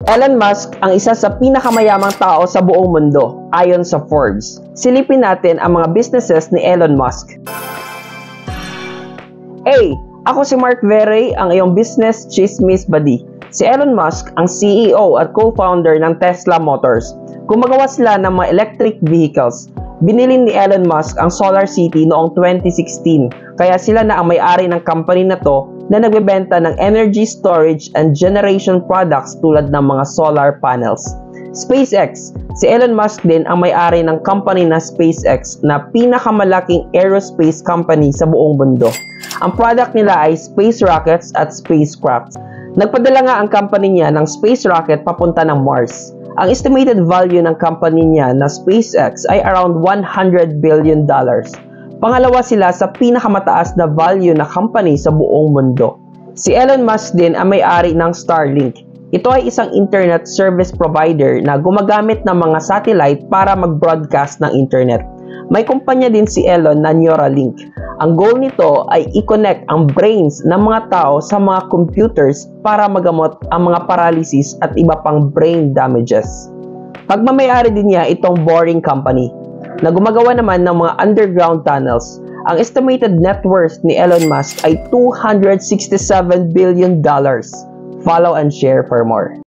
Elon Musk ang isa sa pinakamayamang tao sa buong mundo ayon sa Forbes. Silipin natin ang mga businesses ni Elon Musk. A. Ako si Mark Verey, ang iyong business chismis buddy. Si Elon Musk ang CEO at co-founder ng Tesla Motors. Gumagawa sila ng mga electric vehicles. Binili ni Elon Musk ang Solar City noong 2016, kaya sila na ang may-ari ng company na to na nagbebenta ng energy storage and generation products tulad ng mga solar panels. SpaceX. Si Elon Musk din ang may-ari ng company na SpaceX na pinakamalaking aerospace company sa buong mundo. Ang product nila ay space rockets at spacecraft. Nagpadala nga ang company niya ng space rocket papunta ng Mars. Ang estimated value ng company niya na SpaceX ay around $100 billion. Pangalawa sila sa pinakamataas na value na company sa buong mundo. Si Elon Musk din ang may-ari ng Starlink. Ito ay isang internet service provider na gumagamit ng mga satellite para mag-broadcast ng internet. May kumpanya din si Elon na Neuralink. Ang goal nito ay i-connect ang brains ng mga tao sa mga computers para magamot ang mga paralysis at iba pang brain damages. Pagmamayari din niya itong Boring Company na gumagawa naman ng mga underground tunnels. Ang estimated net worth ni Elon Musk ay $267 billion. Follow and share for more.